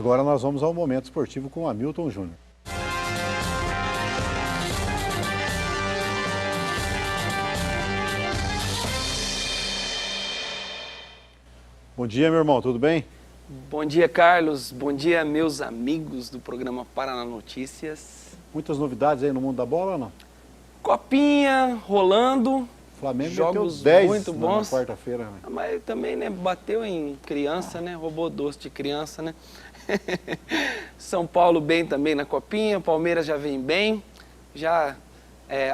Agora nós vamos ao Momento Esportivo com Hamilton Júnior. Bom dia, meu irmão, tudo bem? Bom dia, Carlos. Bom dia, meus amigos do programa Paraná Notícias. Muitas novidades aí no mundo da bola ou não? Copinha rolando. Flamengo jogos meteu 10 muito na bons. quarta-feira. Né? Mas também, né, bateu em criança, né? Roubou doce de criança, né? São Paulo bem também na Copinha, Palmeiras já vem bem. Já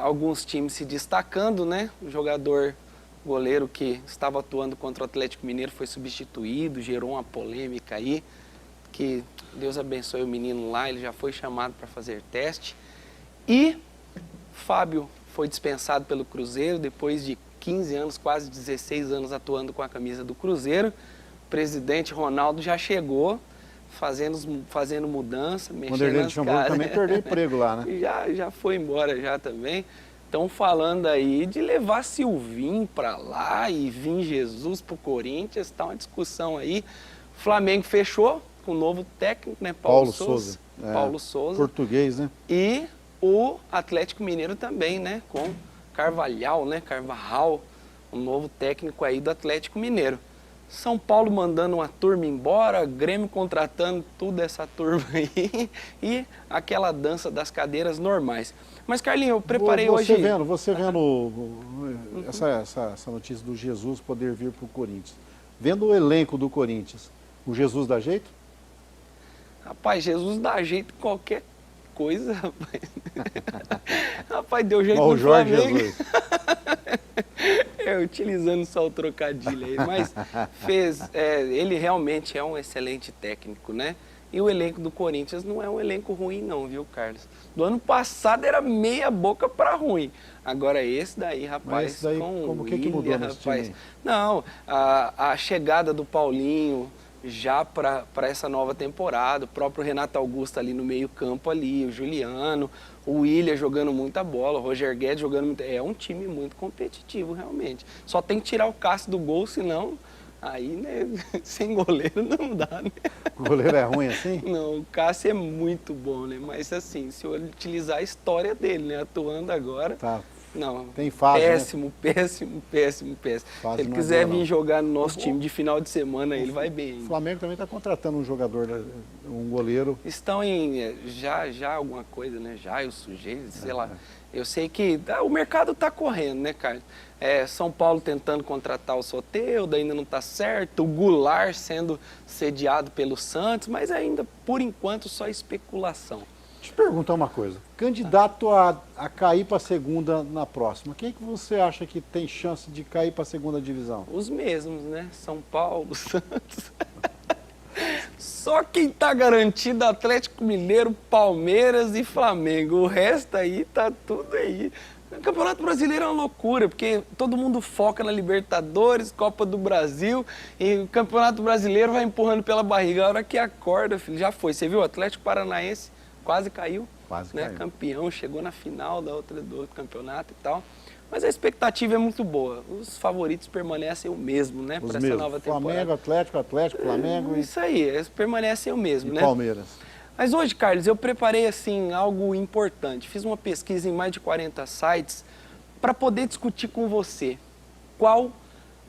alguns times se destacando, né? O goleiro que estava atuando contra o Atlético Mineiro foi substituído, gerou uma polêmica aí. Que Deus abençoe o menino lá, ele já foi chamado para fazer teste. E Fábio foi dispensado pelo Cruzeiro depois de 15 anos, quase 16 anos atuando com a camisa do Cruzeiro. O presidente Ronaldo já chegou fazendo mudança, mexendo nas caras. Também perdeu emprego lá, né? Já foi embora já também. Estão falando aí de levar Silvinho para lá e vir Jesus para o Corinthians. Está uma discussão aí. O Flamengo fechou com o novo técnico, né? Paulo Souza. Paulo Souza. Português, né? E o Atlético Mineiro também, né? Com Carvalhal, um novo técnico aí do Atlético Mineiro. São Paulo mandando uma turma embora, Grêmio contratando toda essa turma aí e aquela dança das cadeiras normais. Mas, Carlinhos, eu preparei hoje... Você vendo essa notícia do Jesus poder vir para o Corinthians, vendo o elenco do Corinthians, o Jesus dá jeito? Rapaz, Jesus dá jeito em qualquer coisa, rapaz. Rapaz, deu jeito no Flamengo. Jesus. Utilizando só o trocadilho aí, mas ele realmente é um excelente técnico, né? E o elenco do Corinthians não é um elenco ruim não, viu, Carlos? Do ano passado era meia boca para ruim. Agora esse daí, rapaz, esse daí, com o que mudou nesse time? Não, a chegada do Paulinho já para essa nova temporada, o próprio Renato Augusto ali no meio campo ali, o Juliano, o Willian jogando muita bola, o Roger Guedes jogando muito... É um time muito competitivo, realmente. Só tem que tirar o Cássio do gol, senão... Aí, né, sem goleiro não dá, né? O goleiro é ruim assim? Não, o Cássio é muito bom, né? Mas assim, se eu utilizar a história dele, né, atuando agora... Tá. Não, tem fase, péssimo, né? péssimo. Se ele quiser vir jogar no nosso time de final de semana, ele vai bem. O Flamengo também está contratando um jogador, um goleiro. Estão em já alguma coisa, né? Já eu sujeito, sei lá. Eu sei que o mercado está correndo, né, Carlos? São Paulo tentando contratar o Soteldo, ainda não está certo. O Goulart sendo sediado pelo Santos, mas ainda, por enquanto, só especulação. Deixa eu te perguntar uma coisa. Candidato a cair para a segunda na próxima, quem que você acha que tem chance de cair para a segunda divisão? Os mesmos, né? São Paulo, Santos. Só quem está garantido é Atlético Mineiro, Palmeiras e Flamengo. O resto aí tá tudo aí. O Campeonato Brasileiro é uma loucura, porque todo mundo foca na Libertadores, Copa do Brasil, e o Campeonato Brasileiro vai empurrando pela barriga. A hora que acorda, filho, já foi. Você viu o Atlético Paranaense? Quase caiu, né? Campeão, chegou na final do outro campeonato e tal. Mas a expectativa é muito boa. Os favoritos permanecem o mesmo, né? Para essa nova temporada. Flamengo, Atlético, Flamengo. Isso aí, eles permanecem o mesmo, né? Palmeiras. Mas hoje, Carlos, eu preparei assim algo importante. Fiz uma pesquisa em mais de 40 sites para poder discutir com você qual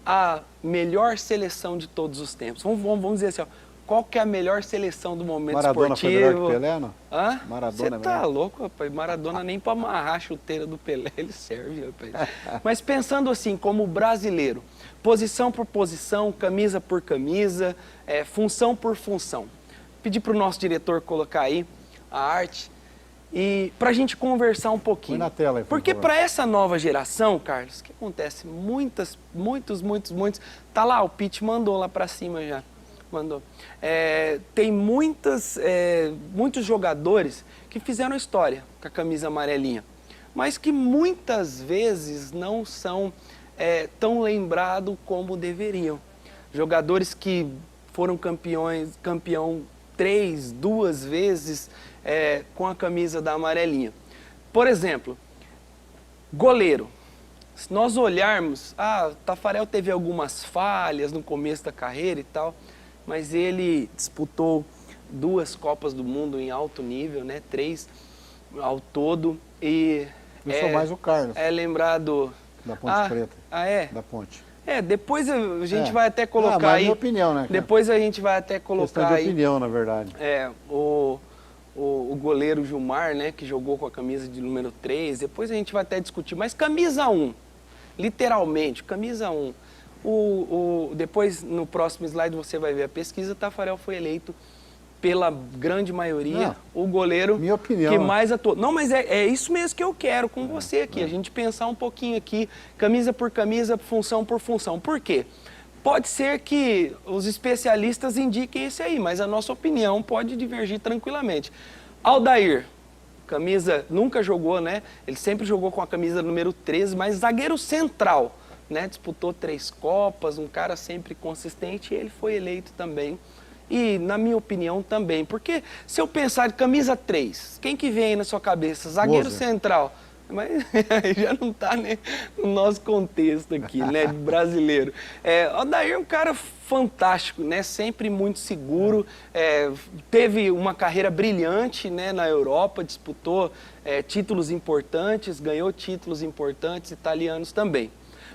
a melhor seleção de todos os tempos. Vamos dizer assim, ó. Qual que é a melhor seleção do momento Maradona esportivo? Maradona foi melhor que Pelé, não? Hã? Maradona Você tá louco, rapaz? Maradona nem para amarrar a chuteira do Pelé ele serve, rapaz. Mas pensando assim, como brasileiro, posição por posição, camisa por camisa, função por função. Pedi para o nosso diretor colocar aí a arte e para a gente conversar um pouquinho. Põe na tela aí, por Porque favor. para essa nova geração, Carlos, o que acontece? Muitos. Tá lá, o Pete mandou lá para cima já. Mandou. Tem muitos jogadores que fizeram história com a camisa amarelinha, mas que muitas vezes não são tão lembrados como deveriam. Jogadores que foram campeão 2 vezes com a camisa da amarelinha. Por exemplo, goleiro. Se nós olharmos, Tafarel teve algumas falhas no começo da carreira e tal, mas ele disputou 2 Copas do Mundo em alto nível, né? 3 ao todo. E Eu sou mais o Carlos, é lembrado... da Ponte Preta. Ah, é? Da Ponte. Depois a gente vai até colocar mas é aí... minha opinião, né, cara? Depois a gente vai até colocar Questão de aí... opinião, na verdade. O goleiro Gilmar, né, que jogou com a camisa de número 3, depois a gente vai até discutir, mas camisa 1, literalmente, camisa 1. Depois, no próximo slide, você vai ver a pesquisa, Tafarel foi eleito pela grande maioria, o goleiro minha opinião, que mais atuou. Não, mas é isso mesmo que eu quero com você aqui, a gente pensar um pouquinho aqui, camisa por camisa, função por função. Por quê? Pode ser que os especialistas indiquem esse aí, mas a nossa opinião pode divergir tranquilamente. Aldair, camisa, nunca jogou, né? Ele sempre jogou com a camisa número 13, mas zagueiro central, né? Disputou 3 Copas, um cara sempre consistente, e ele foi eleito também. E, na minha opinião, também. Porque se eu pensar em camisa 3, quem que vem aí na sua cabeça? Zagueiro central. Mas já não está, né, no nosso contexto aqui, né, brasileiro. O Odair é um cara fantástico, né, sempre muito seguro, teve uma carreira brilhante, né, na Europa, disputou títulos importantes, ganhou títulos importantes italianos também.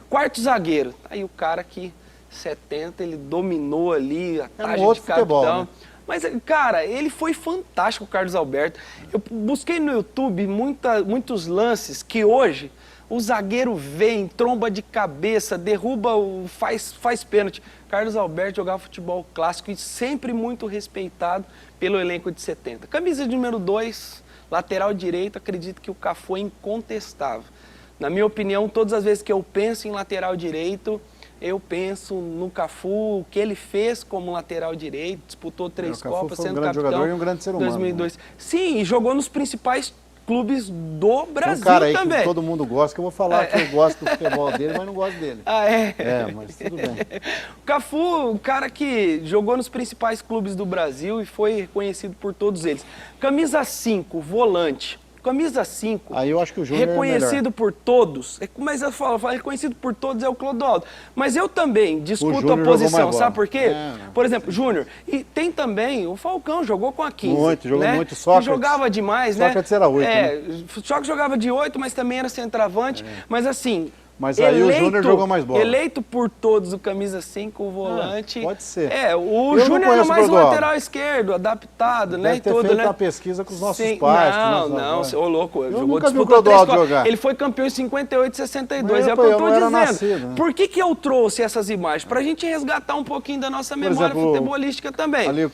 Quarto zagueiro, aí o cara que 70 ele dominou ali a taxa de capitão. Futebol, né? Mas, cara, ele foi fantástico, o Carlos Alberto. Eu busquei no YouTube muitos lances que hoje o zagueiro vem, tromba de cabeça, derruba, faz pênalti. Carlos Alberto jogava futebol clássico e sempre muito respeitado pelo elenco de 70. Camisa de número 2, lateral direito, acredito que o Cafu é incontestável. Na minha opinião, todas as vezes que eu penso em lateral direito, eu penso no Cafu, o que ele fez como lateral direito, disputou 3 Copas, sendo grande capitão jogador e um grande ser humano. 2002. Sim, e jogou nos principais clubes do Brasil cara aí também. Que todo mundo gosta, que eu vou falar que eu gosto do futebol dele, mas não gosto dele. Mas tudo bem. O Cafu, um cara que jogou nos principais clubes do Brasil e foi reconhecido por todos eles. Camisa 5, volante. Camisa 5, aí eu acho que o Júnior reconhecido por todos, mas eu falo, reconhecido por todos é o Clodoaldo. Mas eu também disputo a posição, sabe por quê? Por exemplo, Júnior. E tem também, o Falcão jogou com a 15. Jogou né? muito, Sócrates. Jogava demais, né? Sócrates era 8, né? Sócrates jogava de 8, mas também era centroavante. Mas assim... Mas aí o Júnior jogou mais bola. Eleito por todos o camisa 5, o volante. Pode ser. O Júnior era mais lateral esquerdo, adaptado, né? Deve ter feito uma pesquisa com os nossos pais. Não, ô louco. Eu nunca vi o Clodoaldo jogar. Ele foi campeão em 58 e 62, é o que eu tô dizendo. Nascido, né? Por que eu trouxe essas imagens? Pra gente resgatar um pouquinho da nossa memória futebolística também. Ali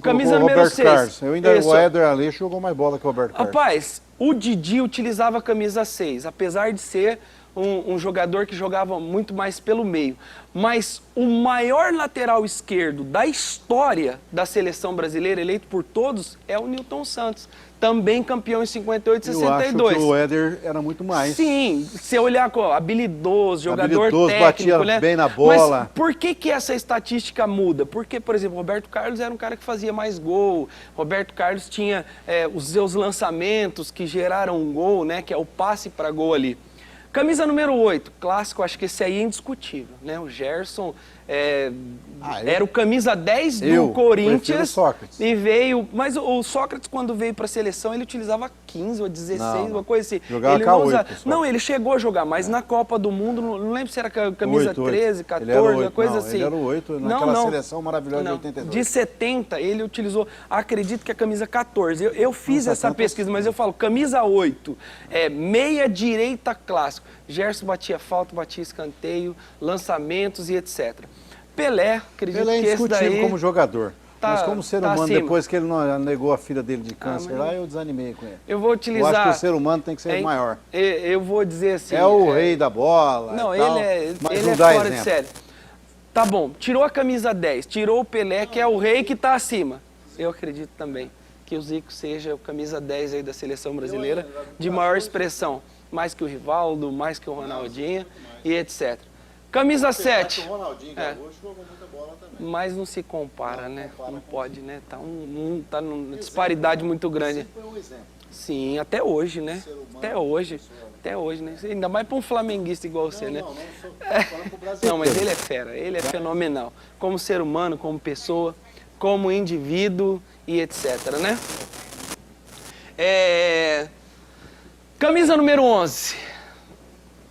camisa número Roberto 6. Carlos. O Éder Aleixo jogou mais bola que o Roberto Carlos. Rapaz, o Didi utilizava a camisa 6, apesar de ser um jogador que jogava muito mais pelo meio. Mas o maior lateral esquerdo da história da seleção brasileira, eleito por todos, é o Nilton Santos. Também campeão em 58 e 62. Eu acho que o Éder era muito mais. Sim, se olhar habilidoso, jogador técnico, batia né? bem na bola. Mas por que essa estatística muda? Porque, por exemplo, Roberto Carlos era um cara que fazia mais gol. Roberto Carlos tinha os seus lançamentos que geraram um gol, né? Que é o passe para gol ali. Camisa número 8, clássico, acho que esse aí é indiscutível, né? O Gerson era o camisa 10 do Corinthians Sócrates. E veio... Mas o Sócrates, quando veio para a seleção, ele utilizava 15 ou 16, uma coisa assim. Jogava K8. Não, ele chegou a jogar, mas na Copa do Mundo, não lembro se era camisa 13, 14, uma coisa assim. Ele era o 8 naquela seleção maravilhosa de 82. De 70, ele utilizou, acredito que a camisa 14. Eu fiz essa pesquisa, mas eu falo, camisa 8, meia direita clássico. Gerson batia falta, batia escanteio, lançamentos e etc. Pelé, acredito que esse daí... Pelé é indiscutível como jogador. Mas como ser humano, acima. Depois que ele não negou a filha dele de câncer lá, eu desanimei com ele. Eu vou utilizar... Eu acho que o ser humano tem que ser maior. Eu vou dizer assim... É o rei da bola. Não, tal, ele é fora de série. Tá bom, tirou a camisa 10, tirou o Pelé, que é o rei que está acima. Eu acredito também que o Zico seja o camisa 10 aí da seleção brasileira, de maior expressão. Mais que o Rivaldo, mais que o Ronaldinho e etc. Camisa 7. O Ronaldinho jogou muita bola também. Mas não se compara, né? Não pode, né? Tá numa disparidade muito grande. Foi um exemplo. Sim, até hoje, né? Até hoje. Até hoje, né? Ainda mais para um flamenguista igual você, né? Não sou falando pro brasileiro. Não, mas ele é fera, ele é fenomenal. Como ser humano, como pessoa. como indivíduo e etc, né? Camisa número 11.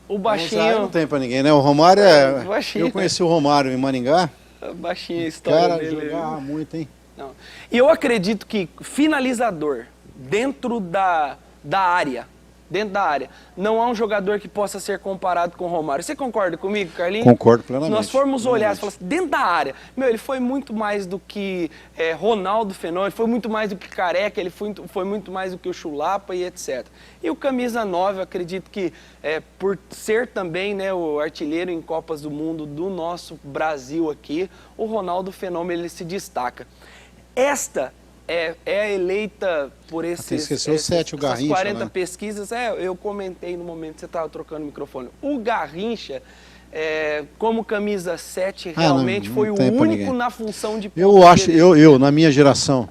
O baixinho... Não tem pra ninguém, né? O Romário baixinho. Eu conheci o Romário em Maringá. Baixinho a história cara, dele. Jogava muito, hein? Não. E eu acredito que finalizador dentro da área, não há um jogador que possa ser comparado com o Romário. Você concorda comigo, Carlinhos? Concordo plenamente. Se nós formos olhar e falar assim, dentro da área, ele foi muito mais do que Ronaldo Fenômeno, ele foi muito mais do que Careca, ele foi muito mais do que o Chulapa e etc. E o camisa 9, eu acredito que por ser também, né, o artilheiro em Copas do Mundo do nosso Brasil aqui, o Ronaldo Fenômeno ele se destaca. Esta é eleita por essas 40 pesquisas. Eu comentei no momento que você estava trocando o microfone. O Garrincha, como camisa 7, realmente foi o único na função de ponta. Eu acho, na minha geração,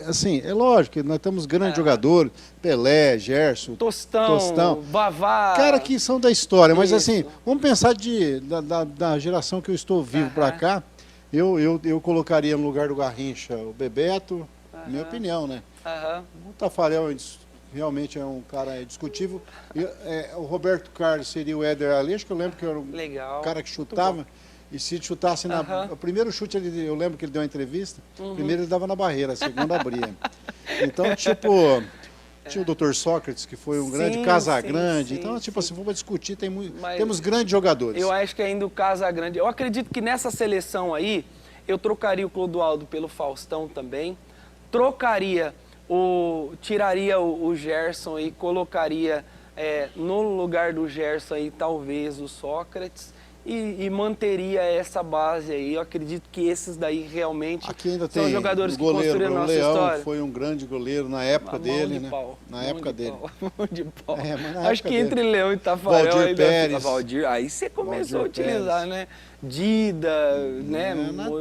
assim, é lógico que nós temos grandes jogadores, Pelé, Gerson, Tostão, Vavá. Cara que são da história, mas assim, vamos pensar da geração que eu estou vivo para cá. Eu colocaria no lugar do Garrincha o Bebeto, minha opinião, né? O Tafarel realmente é um cara discutível. O Roberto Carlos seria o Éder ali, acho que eu lembro que era um cara que chutava. E se chutasse o primeiro chute, eu lembro que ele deu uma entrevista, o primeiro ele dava na barreira, a segunda abria. Então, tipo... Tinha o Dr. Sócrates, que foi um grande Casagrande. Então, tipo assim, vamos discutir, temos grandes jogadores. Eu acho que ainda o Casagrande... Eu acredito que nessa seleção aí, eu trocaria o Clodoaldo pelo Faustão também. Tiraria o Gerson e colocaria no lugar do Gerson aí, talvez, o Sócrates. E manteria essa base aí. Eu acredito que esses daí realmente são jogadores que construíram a nossa história. O Leão foi um grande goleiro na época dele, né? Na época dele. Mão de pau. Acho que entre Leão e Tafarel... Valdir Pérez. Aí você começou a utilizar, né? Dida, né?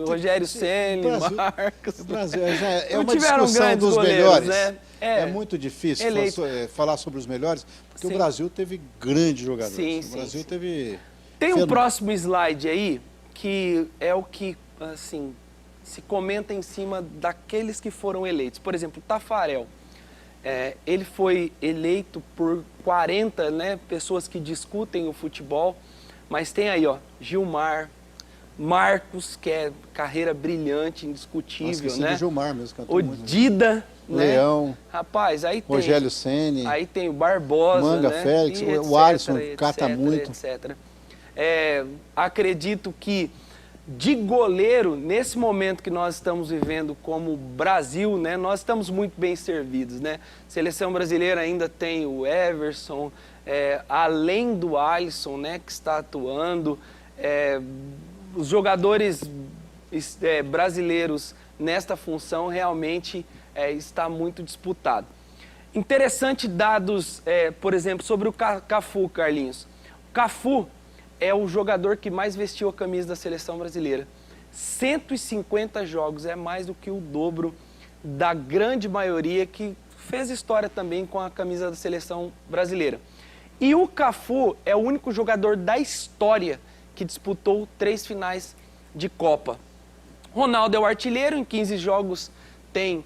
Rogério Ceni, Marcos. O Brasil é uma discussão dos melhores. Né? É muito difícil falar sobre os melhores, porque o Brasil teve grandes jogadores. O Brasil teve... Tem um próximo slide aí, que é o que, assim, se comenta em cima daqueles que foram eleitos. Por exemplo, o Tafarel, ele foi eleito por 40 pessoas que discutem o futebol, mas tem aí, Gilmar, Marcos, que é carreira brilhante, indiscutível, né? O Gilmar mesmo, cantou o muito. Dida, Leão, rapaz, aí tem Rogério Ceni, aí tem o Barbosa, Manga Félix, o Alisson cata muito. Etc. Acredito que de goleiro, nesse momento que nós estamos vivendo como Brasil, né, nós estamos muito bem servidos, né? Seleção brasileira ainda tem o Everson, além do Alisson, né, que está atuando, os jogadores brasileiros nesta função realmente está muito disputado. Interessante dados, por exemplo, sobre o Cafu, Carlinhos. O Cafu é o jogador que mais vestiu a camisa da seleção brasileira. 150 jogos, é mais do que o dobro da grande maioria que fez história também com a camisa da seleção brasileira. E o Cafu é o único jogador da história que disputou 3 finais de Copa. Ronaldo é o artilheiro, em 15 jogos tem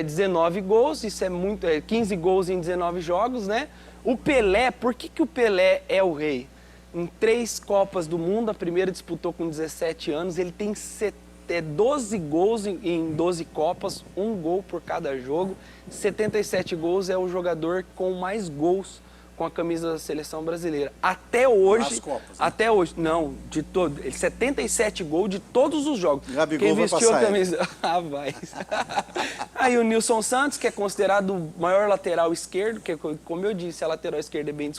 19 gols, isso é muito, 15 gols em 19 jogos, né? O Pelé, por que o Pelé é o rei? Em 3 Copas do Mundo, a primeira disputou com 17 anos, ele tem 12 gols em 12 Copas, 1 gol por cada jogo, 77 gols, é o jogador com mais gols com a camisa da seleção brasileira. Até hoje... Nas Copas, né? Até hoje, não, de todo, 77 gols de todos os jogos. Gabigol quem vestiu vai a camisa... Ah, vai. Aí o Nilson Santos, que é considerado o maior lateral esquerdo, que como eu disse, a lateral esquerda é bem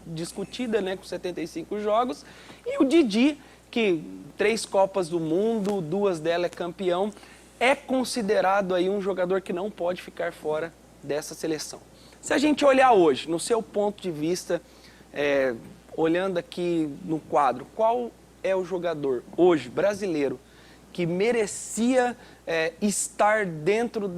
discutida, né, com 75 jogos. E o Didi, que 3 Copas do Mundo, 2 delas é campeão, é considerado aí um jogador que não pode ficar fora dessa seleção. Se a gente olhar hoje, no seu ponto de vista, olhando aqui no quadro, qual é o jogador hoje, brasileiro, que merecia estar dentro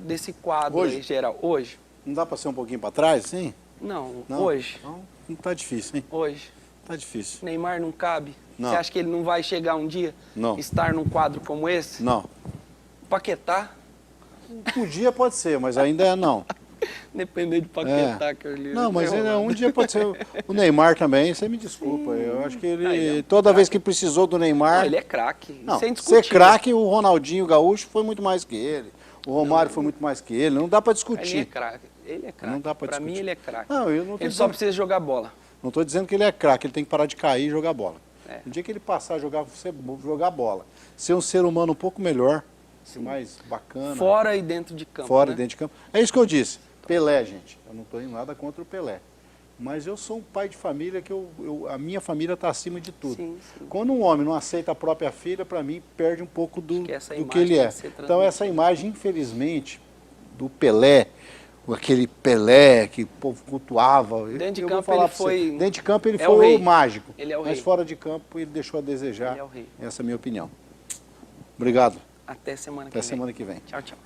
desse quadro hoje? Aí, geral? Hoje? Não dá para ser um pouquinho para trás, sim? Não, não, hoje. Não tá difícil, hein? Hoje. Tá difícil. Neymar não cabe? Não. Você acha que ele não vai chegar um dia, Não. estar num quadro como esse? Não. Paquetá? Podia, pode ser, mas ainda não. Depender de Paquetá, Carlinhos. Não, mas um dia pode ser. O Neymar também, você me desculpa. Eu acho que ele, toda vez que precisou do Neymar... Não, ele é craque. Não, sem ser discutir. craque, o Ronaldinho Gaúcho foi muito mais que ele. O Romário foi muito mais que ele. Não dá para discutir. Ele é craque. Ele é craque. Não dá para discutir. Mim, ele é craque. Não, eu não tô Ele só precisa jogar bola. Não estou dizendo que ele é craque, ele tem que parar de cair e jogar bola. É. No dia que ele passar a jogar bola, ser um ser humano um pouco melhor, mais bacana. Fora e dentro de campo. Fora né? e dentro de campo. É isso que eu disse. Pelé, gente. Eu não estou indo nada contra o Pelé. Mas eu sou um pai de família que a minha família está acima de tudo. Sim, sim. Quando um homem não aceita a própria filha, para mim, perde um pouco do que ele é. Então essa imagem, infelizmente, do Pelé, aquele Pelé que o povo cultuava. Dentro de eu campo vou falar ele foi... Dentro de campo ele é foi o mágico. Ele é o mas rei. fora de campo ele deixou a desejar. Ele é o rei. Essa é a minha opinião. Obrigado. Até semana que Até vem. semana que vem. Tchau, tchau.